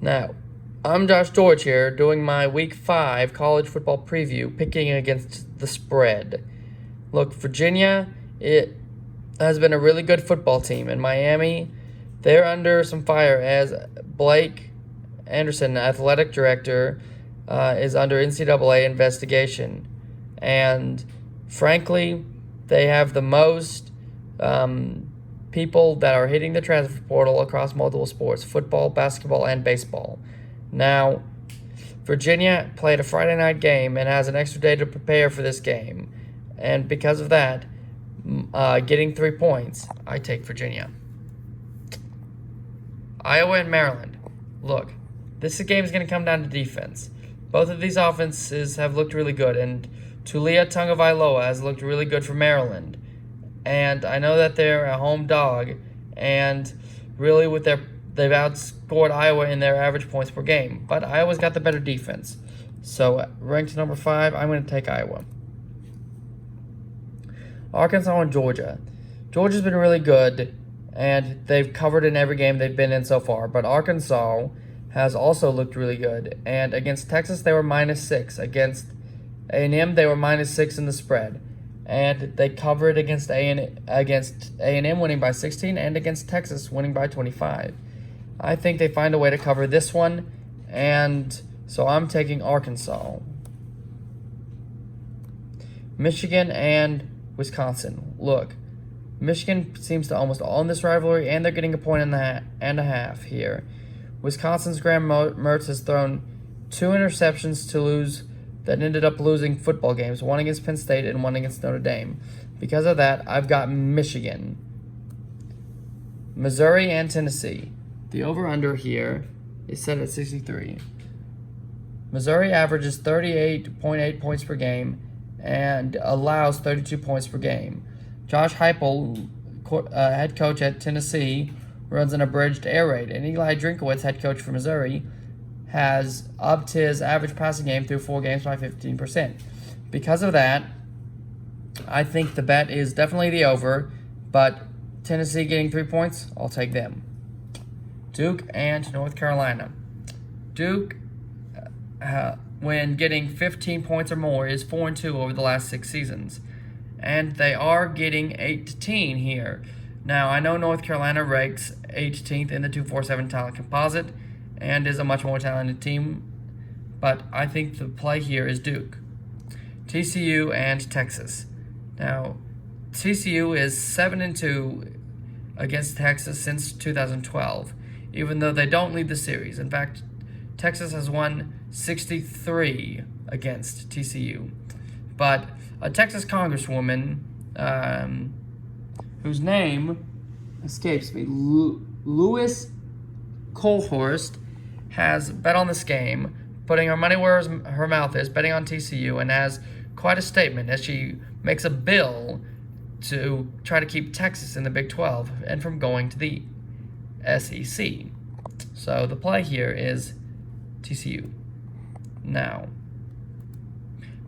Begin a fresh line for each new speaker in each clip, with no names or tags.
Now, I'm Josh George here doing my Week 5 college football preview, picking against the spread. Look, Virginia, it has been a really good football team. In Miami, they're under some fire as Blake Anderson, athletic director, is under NCAA investigation. And frankly, they have the most people that are hitting the transfer portal across multiple sports: football, basketball, and baseball. Now, Virginia played a Friday night game and has an extra day to prepare for this game. And because of that, getting 3 points, I take Virginia. Iowa and Maryland. Look, this game is going to come down to defense. Both of these offenses have looked really good, and Tulia Tagovailoa has looked really good for Maryland. And I know that they're a home dog, and really they've outscored Iowa in their average points per game. But Iowa's got the better defense. So ranked number 5, I'm going to take Iowa. Arkansas and Georgia. Georgia's been really good, and they've covered in every game they've been in so far. But Arkansas has also looked really good. And against Texas, they were -6. Against A&M, they were -6 in the spread. And they covered against A&M, winning by 16, and against Texas, winning by 25. I think they find a way to cover this one, and so I'm taking Arkansas. Michigan and Wisconsin. Look, Michigan seems to almost own this rivalry, and they're getting a point and a half here. Wisconsin's Graham Mertz has thrown 2 interceptions that ended up losing football games, one against Penn State and one against Notre Dame. Because of that, I've got Michigan. Missouri and Tennessee. The over-under here is set at 63. Missouri averages 38.8 points per game and allows 32 points per game. Josh Heupel, head coach at Tennessee, runs an abridged air raid, and Eli Drinkowitz, head coach for Missouri, has upped his average passing game through 4 games by 15%. Because of that, I think the bet is definitely the over, but Tennessee getting 3 points, I'll take them. Duke and North Carolina. Duke, when getting 15 points or more, is 4-2 over the last 6 seasons. And they are getting 18 here. Now, I know North Carolina ranks 18th in the 247 talent composite and is a much more talented team, but I think the play here is Duke. TCU and Texas. Now, TCU is 7-2 against Texas since 2012, even though they don't lead the series. In fact, Texas has won 63 against TCU. But a Texas congresswoman, whose name escapes me, Louis Kohlhorst, has bet on this game, putting her money where her mouth is, betting on TCU, and has quite a statement as she makes a bill to try to keep Texas in the Big 12 and from going to the SEC. So the play here is TCU. Now,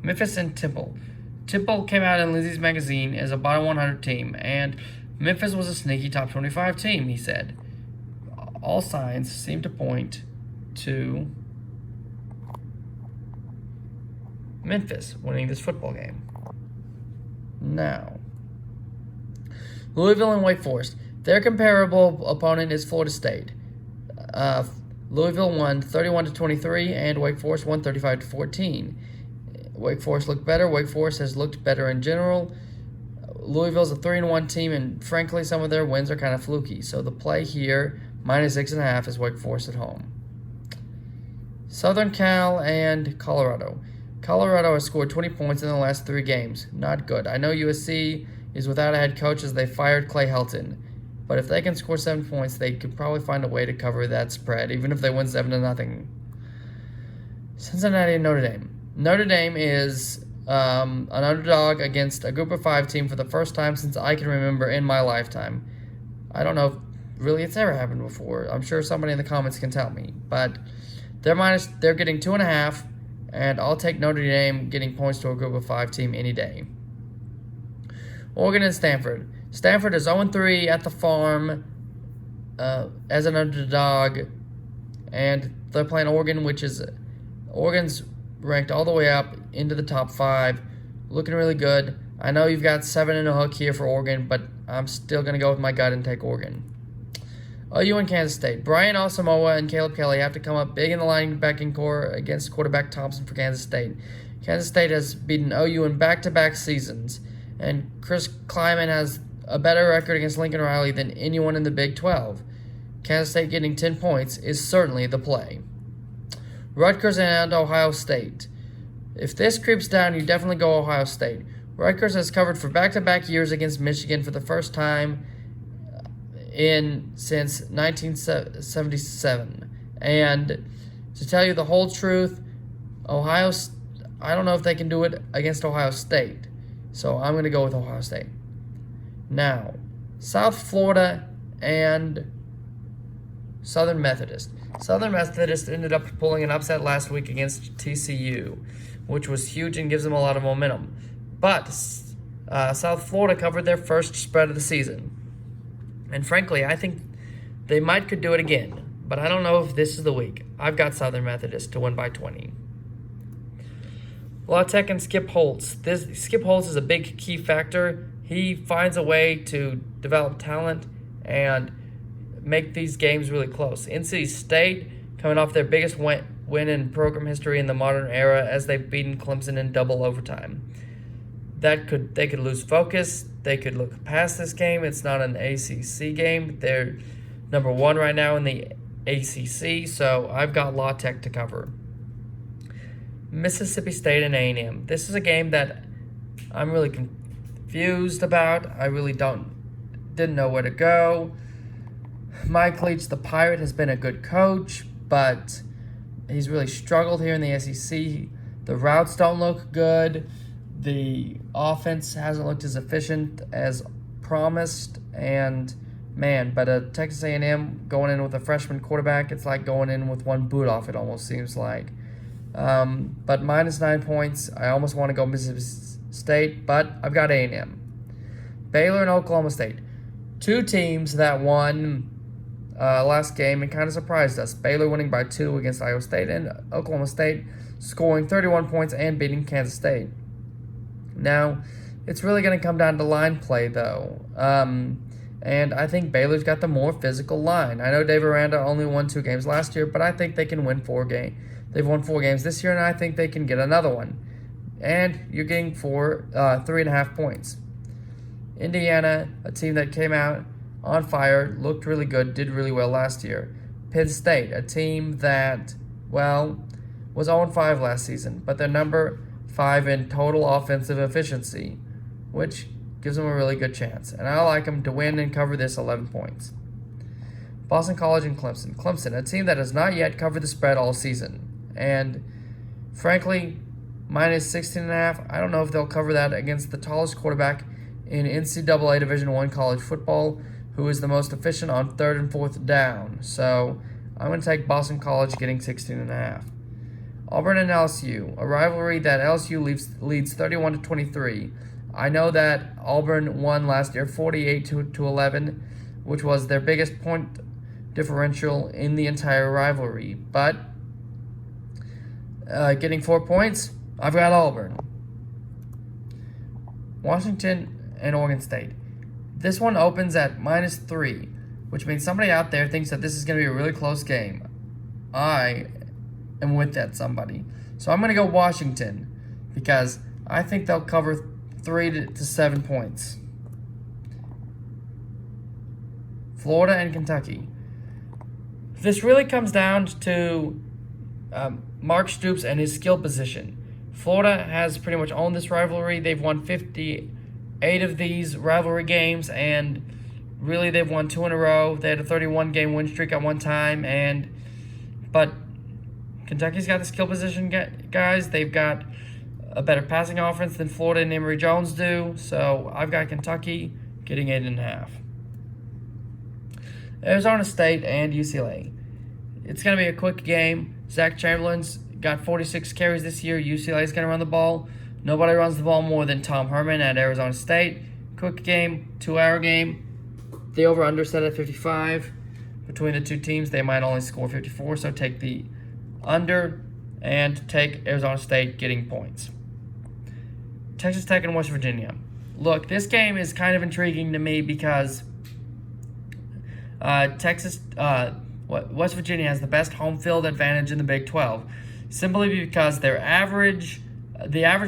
Memphis and Temple. Temple came out in Lindsay's magazine as a bottom 100 team, and Memphis was a sneaky top 25 team, he said. All signs seem to point to Memphis winning this football game. Now, Louisville and Wake Forest. Their comparable opponent is Florida State. Louisville won 31-23, and Wake Forest won 35-14. Wake Forest looked better. Wake Forest has looked better in general. Louisville's a 3-1 team, and frankly, some of their wins are kind of fluky. So the play here, -6.5, is Wake Forest at home. Southern Cal and Colorado. Colorado has scored 20 points in the last 3 games. Not good. I know USC is without a head coach as they fired Clay Helton. But if they can score 7 points, they could probably find a way to cover that spread, even if they win 7-0. Cincinnati and Notre Dame. Notre Dame is an underdog against a Group of 5 team for the first time since I can remember in my lifetime. I don't know if really it's ever happened before. I'm sure somebody in the comments can tell me. But they're getting 2.5, and I'll take Notre Dame getting points to a Group of 5 team any day. Oregon and Stanford. Stanford is 0-3 at the farm as an underdog, and they're playing Oregon, Oregon's ranked all the way up into the top 5, looking really good. I know you've got 7 in a hook here for Oregon, but I'm still going to go with my gut and take Oregon. OU and Kansas State. Brian Asamoah and Caleb Kelly have to come up big in the linebacking core against quarterback Thompson for Kansas State. Kansas State has beaten OU in back-to-back seasons, and Chris Kleiman has a better record against Lincoln Riley than anyone in the Big 12. Kansas State getting 10 points is certainly the play. Rutgers and Ohio State. If this creeps down, you definitely go Ohio State. Rutgers has covered for back-to-back years against Michigan for the first time since 1977. And to tell you the whole truth, I don't know if they can do it against Ohio State. So I'm going to go with Ohio State. Now, South Florida and Southern Methodist. Southern Methodist ended up pulling an upset last week against TCU, which was huge and gives them a lot of momentum. But South Florida covered their first spread of the season. And frankly, I think they could do it again. But I don't know if this is the week. I've got Southern Methodist to win by 20. La Tech and Skip Holtz. Skip Holtz is a big key factor. He finds a way to develop talent and make these games really close. NC State coming off their biggest win in program history in the modern era as they've beaten Clemson in double overtime. They could lose focus. They could look past this game. It's not an ACC game. They're number 1 right now in the ACC, so I've got La Tech to cover. Mississippi State and A&M. This is a game that I'm really confused about. I really didn't know where to go. Mike Leach, the Pirate, has been a good coach, but he's really struggled here in the SEC. The routes don't look good. The offense hasn't looked as efficient as promised, and but Texas A&M going in with a freshman quarterback, it's like going in with one boot off, it almost seems like. But minus 9 points, I almost want to go Mississippi State, but I've got A&M. Baylor and Oklahoma State. 2 teams that won last game and kind of surprised us. Baylor winning by 2 against Iowa State, and Oklahoma State scoring 31 points and beating Kansas State. Now, it's really going to come down to line play, though. And I think Baylor's got the more physical line. I know Dave Aranda only won 2 games last year, but I think they can win 4 games. They've won 4 games this year, and I think they can get another one. And you're getting 3.5 points. Indiana, a team that came out on fire, looked really good, did really well last year. Penn State, a team that, was 0-5 last season, but they're number 5 in total offensive efficiency, which gives them a really good chance. And I like them to win and cover this 11 points. Boston College and Clemson. Clemson, a team that has not yet covered the spread all season. And frankly, minus 16.5, I don't know if they'll cover that against the tallest quarterback in NCAA Division I college football, who is the most efficient on 3rd and 4th down. So I'm going to take Boston College getting 16.5. Auburn and LSU, a rivalry that LSU leads 31-23. I know that Auburn won last year 48-11, which was their biggest point differential in the entire rivalry. But getting 4 points, I've got Auburn. Washington and Oregon State. This one opens at minus 3, which means somebody out there thinks that this is going to be a really close game. I am with that somebody. So I'm going to go Washington because I think they'll cover 3 to 7 points. Florida and Kentucky. This really comes down to Mark Stoops and his skill position. Florida has pretty much owned this rivalry. They've won 58 of these rivalry games, and really they've won 2 in a row. They had a 31-game win streak at one time, but Kentucky's got the skill position guys. They've got a better passing offense than Florida and Emory Jones do, so I've got Kentucky getting 8.5. Arizona State and UCLA. It's going to be a quick game. Zach Chamberlain's got 46 carries this year. UCLA's going to run the ball. Nobody runs the ball more than Tom Herman at Arizona State. Quick game, 2-hour game. The over-under set at 55. between the two teams. They might only score 54, so take the under and take Arizona State getting points. Texas Tech and West Virginia. Look, this game is kind of intriguing to me because West Virginia has the best home field advantage in the Big 12, simply because the average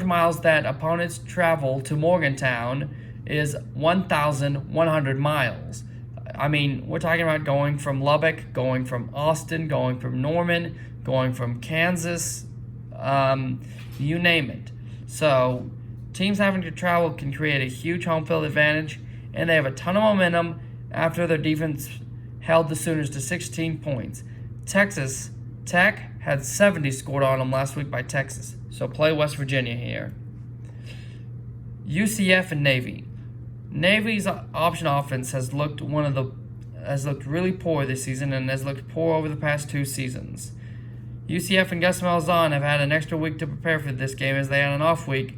miles that opponents travel to Morgantown is 1,100 miles. I mean, we're talking about going from Lubbock, going from Austin, going from Norman, going from Kansas, you name it. So teams having to travel can create a huge home field advantage, and they have a ton of momentum after their defense held the Sooners to 16 points. Texas Tech had 70 scored on them last week by Texas, so play West Virginia here. UCF and Navy. Navy's option offense has looked really poor this season and has looked poor over the past 2 seasons. UCF and Gus Malzahn have had an extra week to prepare for this game as they had an off week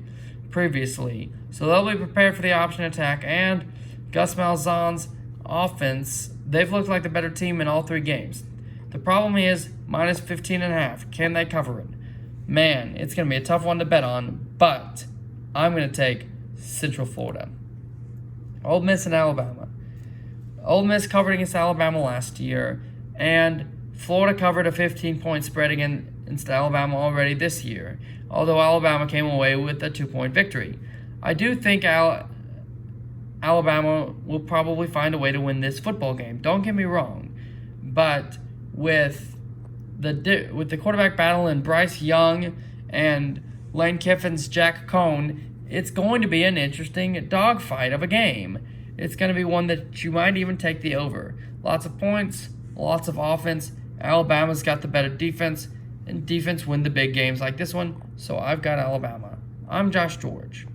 previously, so they'll be prepared for the option attack. And Gus Malzahn's offense, they've looked like the better team in all 3 games. The problem is minus 15.5. Can they cover it? Man, it's going to be a tough one to bet on, but I'm going to take Central Florida. Ole Miss and Alabama. Ole Miss covered against Alabama last year, and Florida covered a 15-point spread against Alabama already this year, although Alabama came away with a 2-point victory. I do think Alabama will probably find a way to win this football game. Don't get me wrong, but with the quarterback battle in Bryce Young and Lane Kiffin's Jack Cohn, it's going to be an interesting dogfight of a game. It's going to be one that you might even take the over. Lots of points, lots of offense. Alabama's got the better defense, and defense win the big games like this one, so I've got Alabama. I'm Josh George.